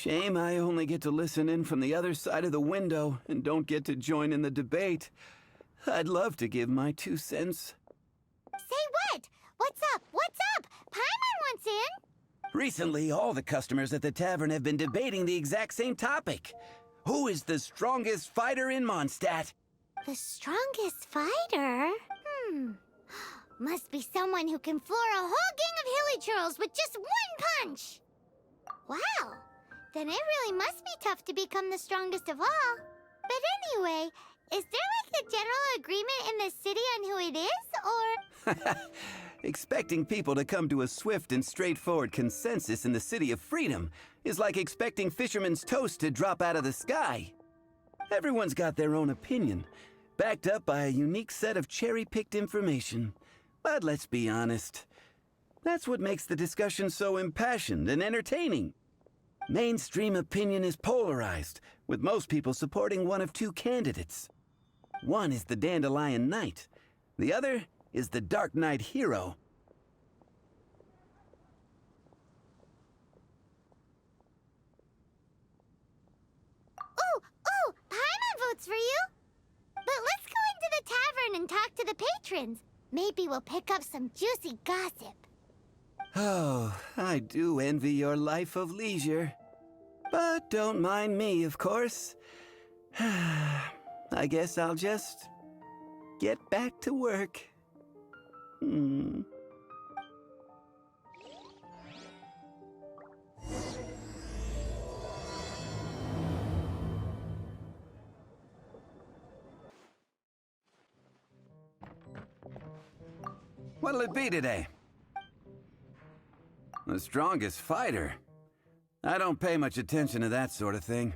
Shame I only get to listen in from the other side of the window and don't get to join in the debate. I'd love to give my 2 cents. Say what? What's up? What's up? Paimon wants in. Recently, all the customers at the tavern have been debating the exact same topic. Who is the strongest fighter in Mondstadt? The strongest fighter? Must be someone who can floor a whole gang of hilly churls with just one punch. Wow. Then it really must be tough to become the strongest of all. But anyway, is there like a general agreement in the city on who it is, or...? Expecting people to come to a swift and straightforward consensus in the City of Freedom is like expecting fisherman's toast to drop out of the sky. Everyone's got their own opinion, backed up by a unique set of cherry-picked information. But let's be honest, that's what makes the discussion so impassioned and entertaining. Mainstream opinion is polarized, with most people supporting one of 2 candidates. One is the Dandelion Knight, the other is the Dark Knight Hero. Ooh, Paimon votes for you. But let's go into the tavern and talk to the patrons. Maybe we'll pick up some juicy gossip. Oh, I do envy your life of leisure. But don't mind me, of course. I guess I'll just get back to work. What'll it be today? The strongest fighter? I don't pay much attention to that sort of thing.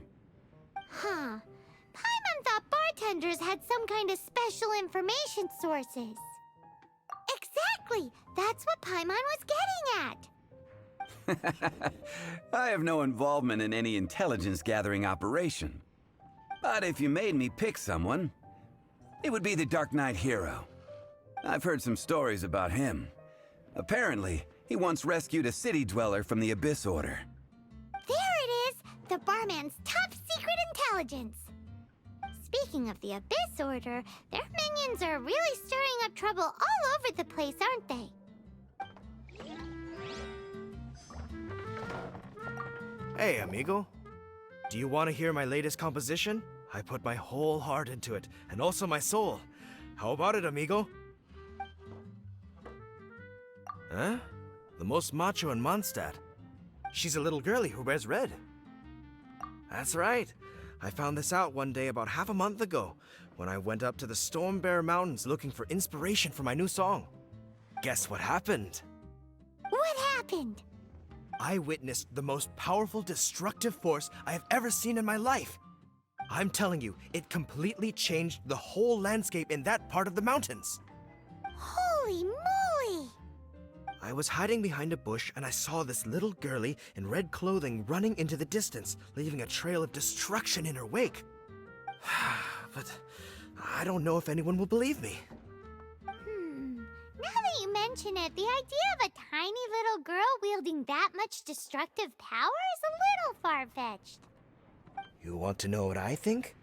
Huh. Paimon thought bartenders had some kind of special information sources. Exactly! That's what Paimon was getting at. I have no involvement in any intelligence-gathering operation. But if you made me pick someone, it would be the Dark Knight Hero. I've heard some stories about him. Apparently, he once rescued a city dweller from the Abyss Order. There it is! The barman's top secret intelligence! Speaking of the Abyss Order, their minions are really stirring up trouble all over the place, aren't they? Hey, amigo. Do you want to hear my latest composition? I put my whole heart into it, and also my soul. How about it, amigo? Huh? The most macho in Mondstadt. She's a little girlie who wears red. That's right. I found this out one day about half a month ago, when I went up to the Storm Bear Mountains looking for inspiration for my new song. Guess what happened? What happened? I witnessed the most powerful destructive force I have ever seen in my life. I'm telling you, it completely changed the whole landscape in that part of the mountains. Holy moly! I was hiding behind a bush and I saw this little girlie in red clothing running into the distance, leaving a trail of destruction in her wake. But I don't know if anyone will believe me. Now that you mention it, the idea of a tiny little girl wielding that much destructive power is a little far-fetched. You want to know what I think?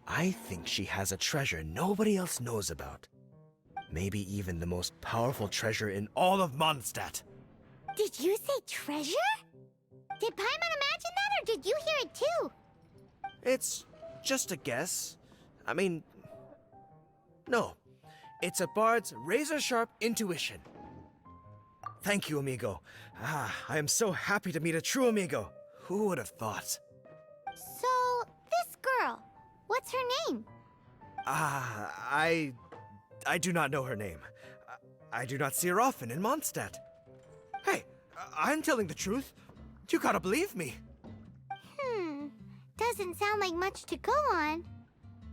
I think she has a treasure nobody else knows about. Maybe even the most powerful treasure in all of Mondstadt. Did you say treasure? Did Paimon imagine that, or did you hear it too? It's just a guess. I mean, no. It's a bard's razor-sharp intuition. Thank you, amigo. I am so happy to meet a true amigo. Who would have thought? So, this girl, what's her name? I do not know her name. I do not see her often in Mondstadt. Hey, I'm telling the truth. You gotta believe me. Doesn't sound like much to go on.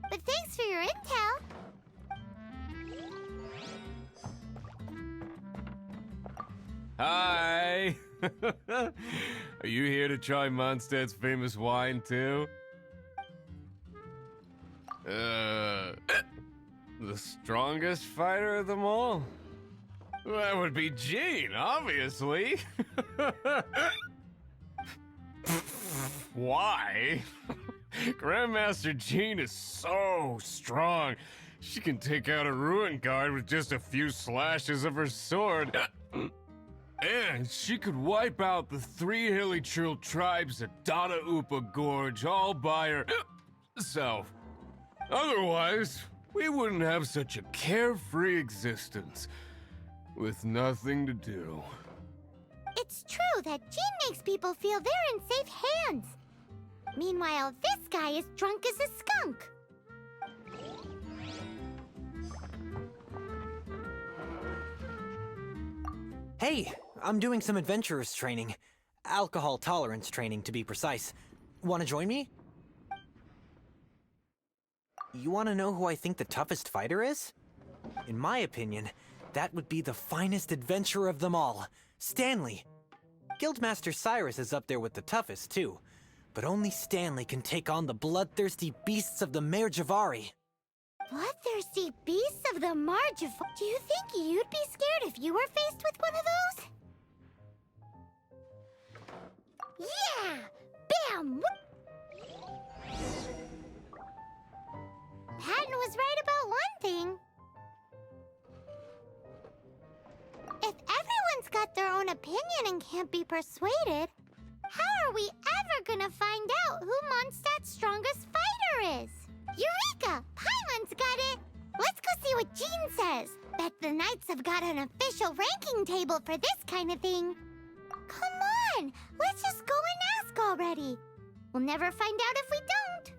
But thanks for your intel. Hi! Are you here to try Mondstadt's famous wine too? The strongest fighter of them all? That would be Jean, obviously. Why? Grandmaster Jean is so strong. She can take out a ruin guard with just a few slashes of her sword. And she could wipe out the 3 Hilly-Trill tribes at Dada Upa Gorge all by herself. Otherwise, we wouldn't have such a carefree existence with nothing to do. It's true that Jean makes people feel they're in safe hands. Meanwhile, this guy is drunk as a skunk. Hey, I'm doing some adventurers training. Alcohol tolerance training, to be precise. Want to join me? You want to know who I think the toughest fighter is? In my opinion, that would be the finest adventurer of them all, Stanley. Guildmaster Cyrus is up there with the toughest, too. But only Stanley can take on the bloodthirsty beasts of the Mare Javari. Bloodthirsty beasts of the Marge of... Do you think you'd be scared if you were faced with one of those? Yeah! Bam! Patton was right about one thing. If everyone's got their own opinion and can't be persuaded, how are we ever gonna find out who Mondstadt's strongest fighter is? Eureka! Paimon's got it! Let's go see what Jean says. Bet the Knights have got an official ranking table for this kind of thing. Come on! Let's just go and ask already. We'll never find out if we don't.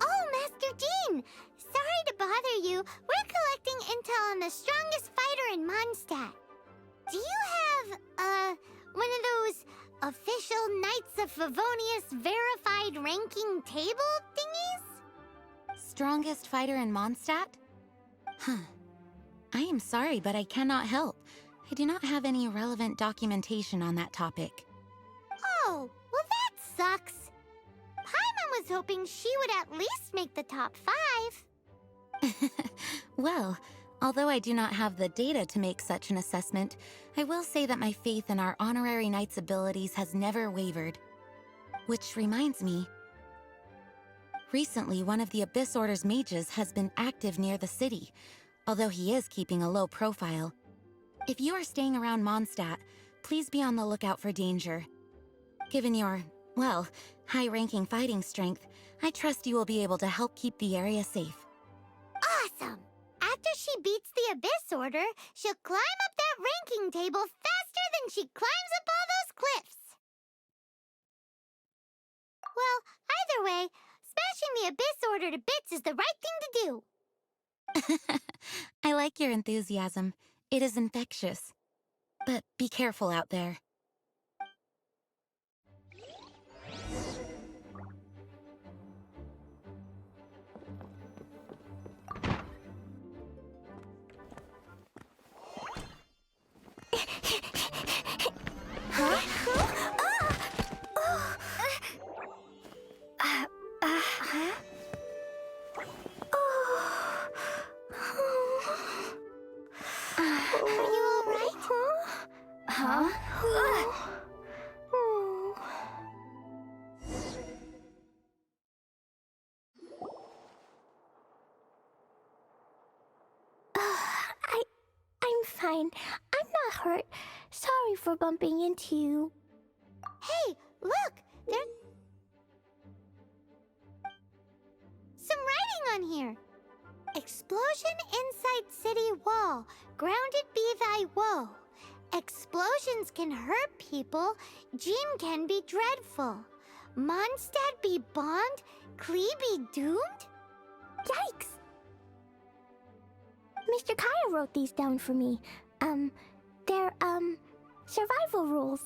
Oh, Master Jean! Sorry to bother you. We're collecting intel on the strongest fighter in Mondstadt. Do you have, one of those official Knights of Favonius verified ranking table thingies? Strongest fighter in Mondstadt? Huh. I am sorry, but I cannot help. I do not have any relevant documentation on that topic. Oh, well that sucks. Paimon was hoping she would at least make the top 5. Well, although I do not have the data to make such an assessment, I will say that my faith in our honorary knight's abilities has never wavered. Which reminds me, recently one of the Abyss Order's mages has been active near the city, although he is keeping a low profile. If you are staying around Mondstadt, please be on the lookout for danger. Given your, well, high-ranking fighting strength, I trust you will be able to help keep the area safe. Awesome! After she beats the Abyss Order, she'll climb up that ranking table faster than she climbs up all those cliffs. Well, either way, smashing the Abyss Order to bits is the right thing to do. I like your enthusiasm. It is infectious. But be careful out there. I'm fine. I'm not hurt. Sorry for bumping into you. Hey, look! There's some writing on here. Explosion inside city wall. Grounded be thy woe. Explosions can hurt people. Jean can be dreadful. Mondstadt be bombed. Klee be doomed? Yikes! Mr. Kaya wrote these down for me. They're, survival rules.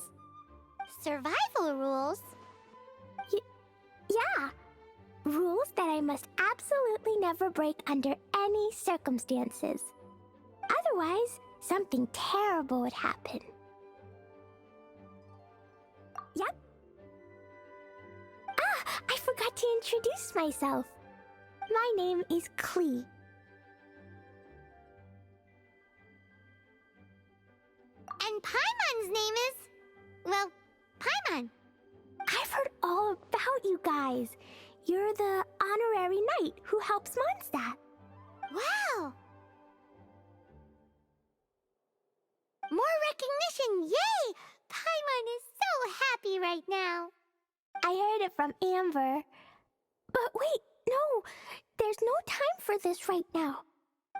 Survival rules? Yeah. Rules that I must absolutely never break under any circumstances. Otherwise, something terrible would happen. Yep. Ah, I forgot to introduce myself. My name is Klee. And Paimon's name is... well, Paimon. I've heard all about you guys. You're the honorary knight who helps Mondstadt. Wow! More recognition, yay! Paimon is so happy right now. I heard it from Amber. But wait, no, there's no time for this right now.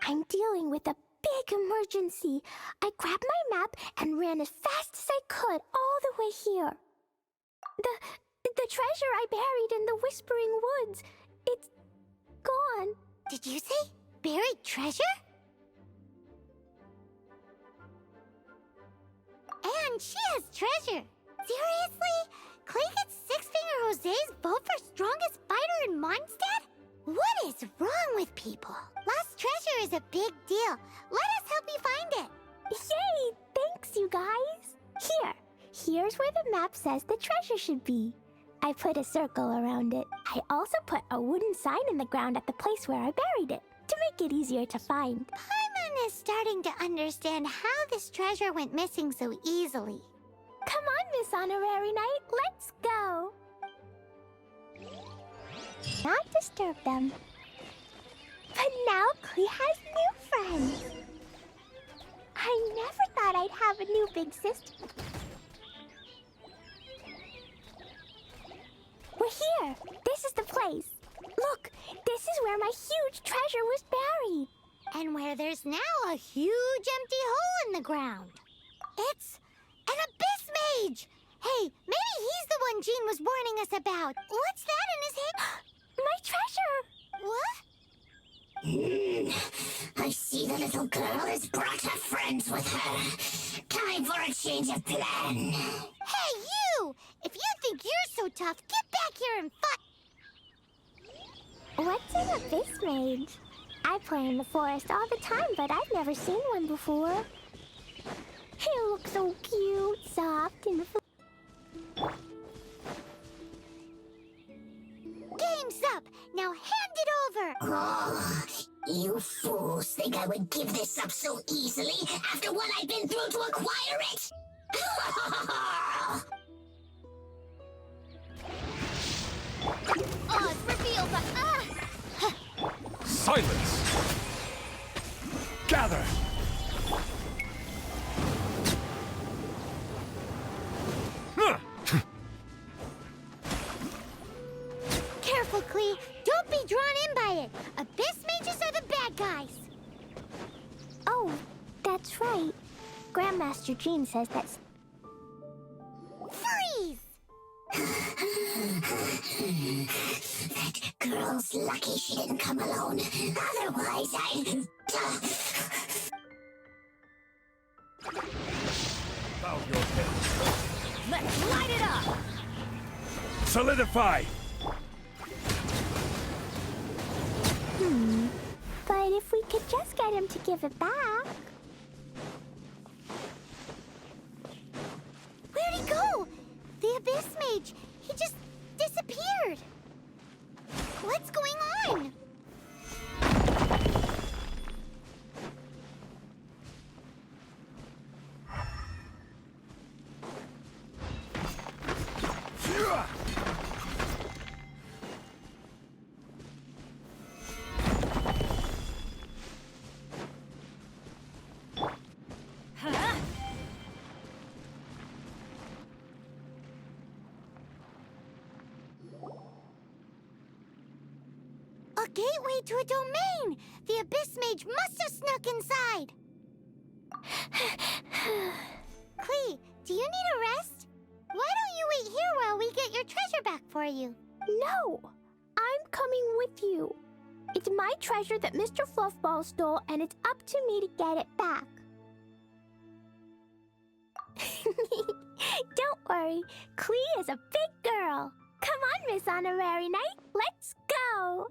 I'm dealing with a big emergency. I grabbed my map and ran as fast as I could all the way here. The treasure I buried in the Whispering Woods, it's gone. Did you say buried treasure? And she has treasure. Seriously? Klee gets Six-Finger Jose's vote for strongest fighter in Mondstadt? What is wrong with people? Lost treasure is a big deal. Let us help you find it. Yay! Thanks, you guys. Here's where the map says the treasure should be. I put a circle around it. I also put a wooden sign in the ground at the place where I buried it, to make it easier to find. Paimon is starting to understand how this treasure went missing so easily. Come on, Miss Honorary Knight, let's go! Not disturb them. But now Klee has new friends. I never thought I'd have a new big sister. We're here. This is the place. Look, this is where my huge treasure was buried. And where there's now a huge empty hole in the ground. It's an abyss mage! Hey, maybe he's the one Jean was warning us about. What's that in his hand? My treasure! What? I see the little girl has brought her friends with her. Time for a change of plan. Hey, you! If you think you're so tough, get back here and fight! What's an abyss mage? I play in the forest all the time, but I've never seen one before. He looks so cute, soft, and Game's up! Now hand it over! Oh, you fools think I would give this up so easily after what I've been through to acquire it? Oh, it's revealed, but Silence! Gather! Huh. Careful, Klee. Don't be drawn in by it. Abyss mages are the bad guys. oh, that's right. Grandmaster Jean says that's... Freeze! That girl's lucky she didn't come alone. Otherwise, I'd... Bow your head. Let's light it up! Solidify! But if we could just get him to give it back... Where'd he go? The Abyss Mage. He just disappeared. What's going on? A gateway to a domain! The Abyss Mage must have snuck inside! Klee, do you need a rest? Why don't you wait here while we get your treasure back for you? No! I'm coming with you. It's my treasure that Mr. Fluffball stole, and it's up to me to get it back. Don't worry, Klee is a big girl. Come on, Miss Honorary Knight, let's go!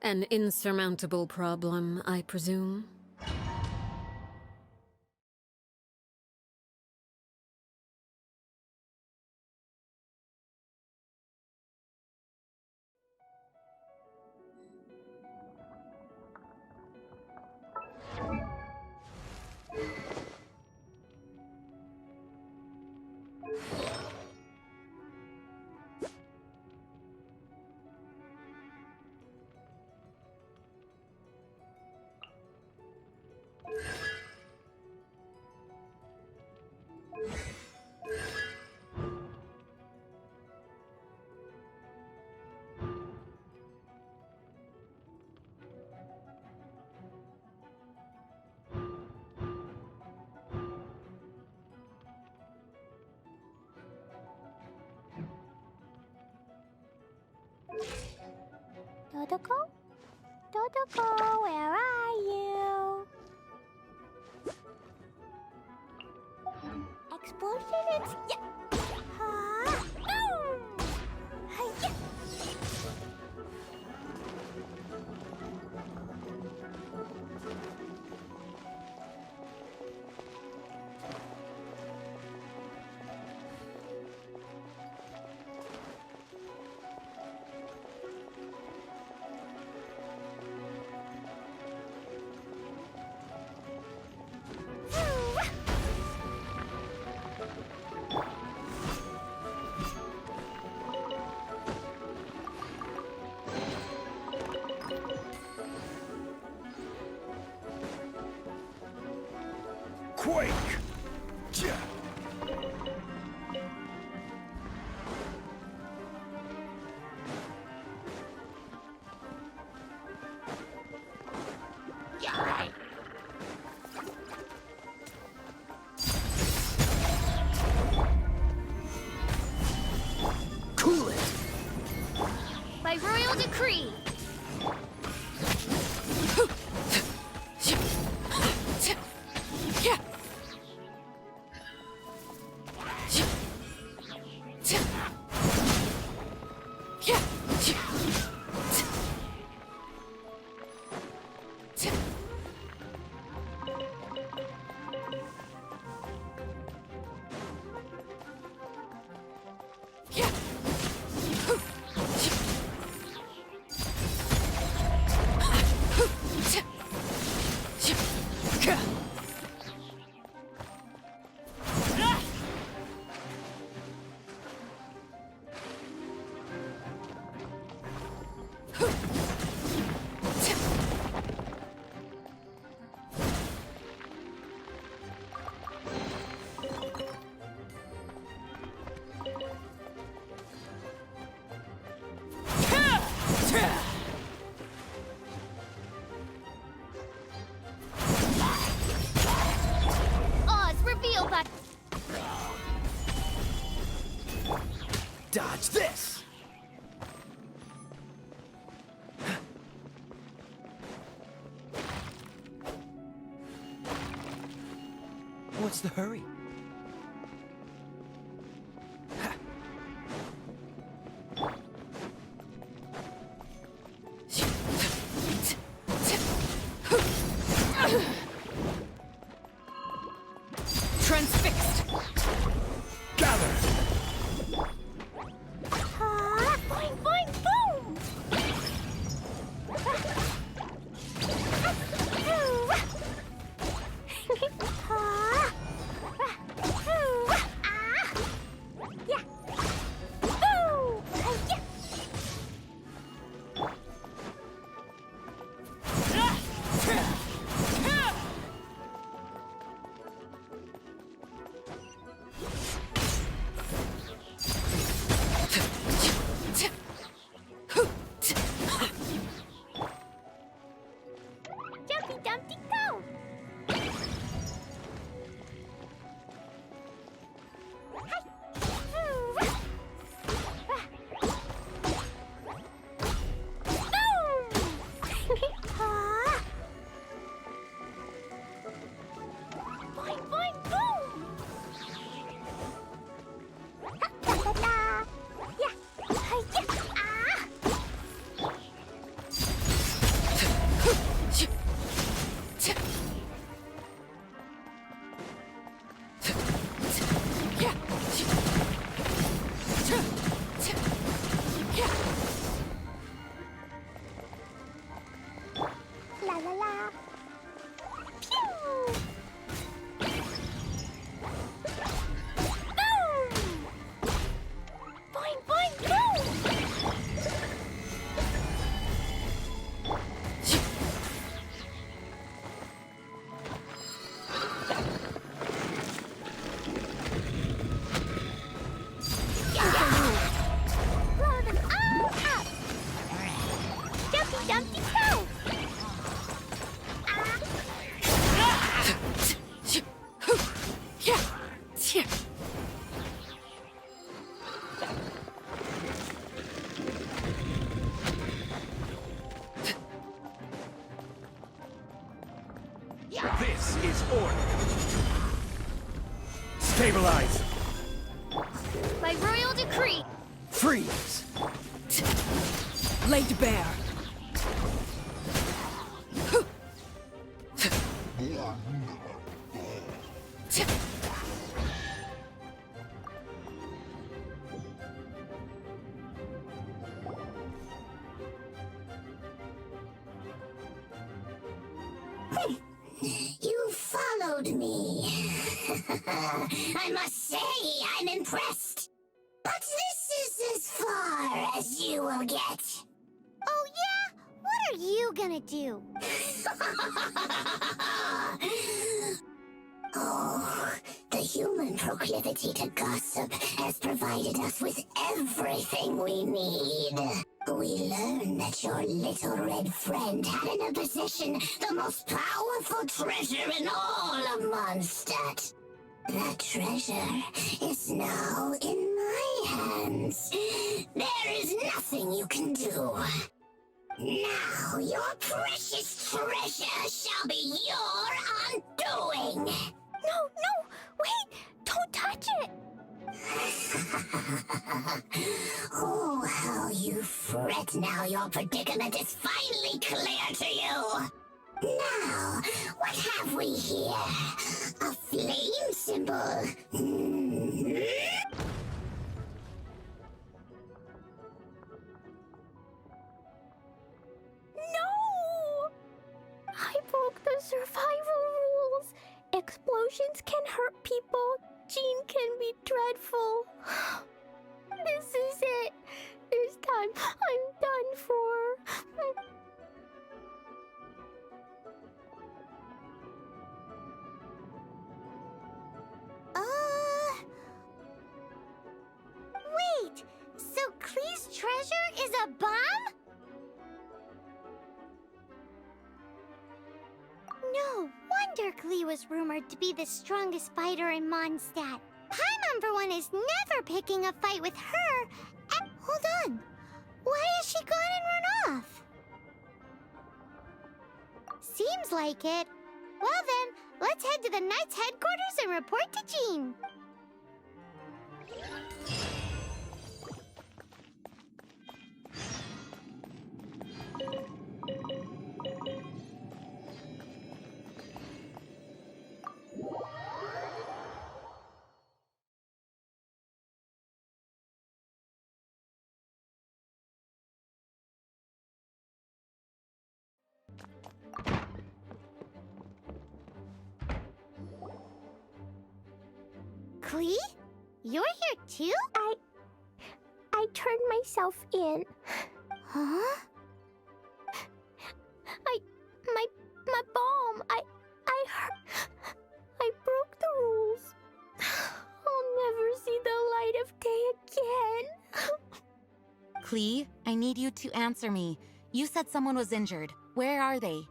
An insurmountable problem, I presume. Dodoko? Dodoko, where are you? Explosion and... Yeah. Huh? Boom! Hi-ya! Quake! Yeah. Cool it! By royal decree. Oz, reveal that. Dodge this! What's the hurry? Transfixed! Gather! Huh? Boing, boing, boom! Huh? Yeah. Boo! Yeah. Jumpy Dumpty go! Boom! Order. Stabilize. By royal decree. Freeze. Laid bare. You followed me. I must say, I'm impressed. But this is as far as you will get. Oh yeah? What are you gonna do? Oh, the human proclivity to gossip has provided us with everything we need. We learned that your little red friend had in her possession the most powerful treasure in all of Mondstadt. That treasure is now in my hands. There is nothing you can do. Now your precious treasure shall be your undoing. No, no, wait! Don't touch it! Oh, how you fret now your predicament is finally clear to you. Now, what have we here? A flame symbol. No! I broke the survival rules. Explosions can hurt people. Jean can be dreadful. This is it. This time, I'm done for. Wait! So Klee's treasure is a bomb? No wonder Klee was rumored to be the strongest fighter in Mondstadt. Paimon, for one, is never picking a fight with her. And hold on. Why has she gone and run off? Seems like it. Well then, let's head to the Knight's headquarters and report to Jean. Klee? You're here too? I turned myself in. Huh? My bomb. I broke the rules. I'll never see the light of day again. Klee, I need you to answer me. You said someone was injured. Where are they?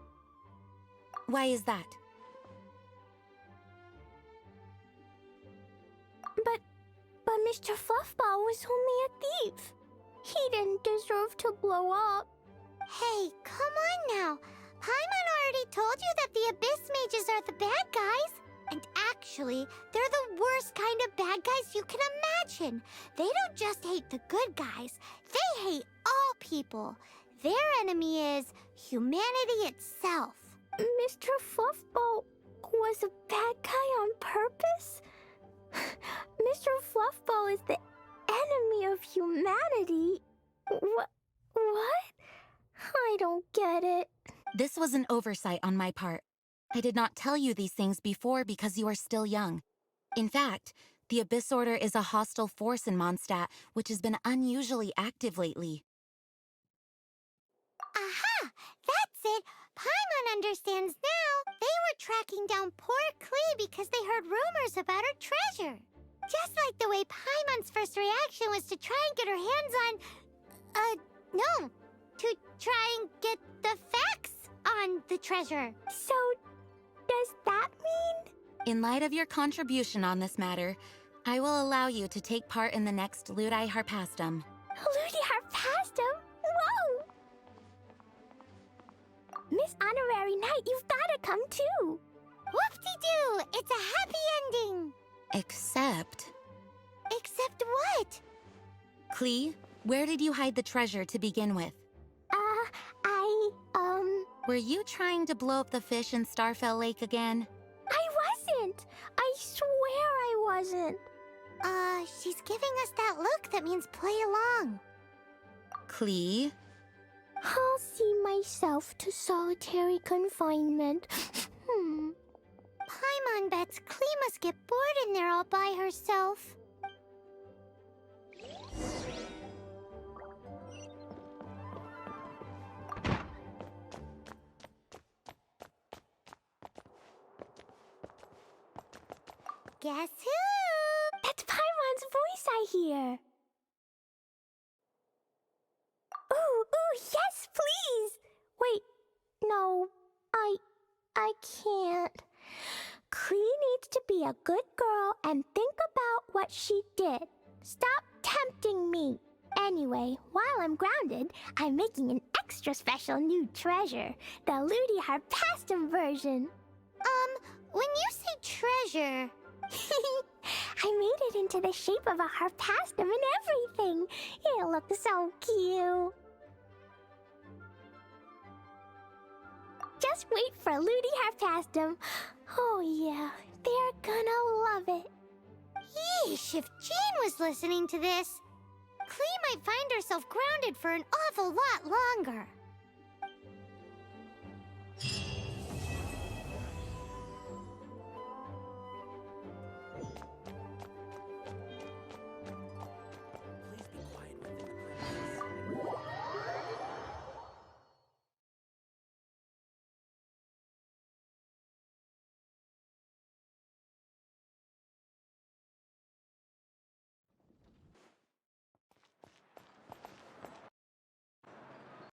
Why is that? But Mr. Fluffball was only a thief. He didn't deserve to blow up. Hey, come on now. Paimon already told you that the Abyss Mages are the bad guys. And actually, they're the worst kind of bad guys you can imagine. They don't just hate the good guys. They hate all people. Their enemy is humanity itself. Mr. Fluffball was a bad guy on purpose? Mr. Fluffball is the enemy of humanity. What? I don't get it. This was an oversight on my part. I did not tell you these things before because you are still young. In fact, the Abyss Order is a hostile force in Mondstadt, which has been unusually active lately. Aha! That's it! Paimon understands now. They were tracking down poor Klee because they heard rumors about her treasure. Just like the way Paimon's first reaction was to try and get her hands on... no. To try and get the facts on the treasure. So, does that mean? In light of your contribution on this matter, I will allow you to take part in the next Ludi Harpastum. Ludi Harpastum? Whoa! Miss Honorary Knight, you've gotta come too. Whoopty do! It's a happy ending! Except... Except what? Klee, where did you hide the treasure to begin with? I Were you trying to blow up the fish in Starfell Lake again? I wasn't! I swear I wasn't! She's giving us that look that means play along. Klee? I'll see myself to solitary confinement. Paimon bets Klee must get bored in there all by herself. Guess who? That's Paimon's voice I hear. Ooh, yes, please! Wait, no, I can't. Klee needs to be a good girl and think about what she did. Stop tempting me. Anyway, while I'm grounded, I'm making an extra special new treasure, the Ludi Harpastum version. When you say treasure... I made it into the shape of a harpastum and everything. It'll look so cute. Just wait for Ludi Harpastum. Oh yeah, they're gonna love it. Yeesh, if Jean was listening to this, Klee might find herself grounded for an awful lot longer.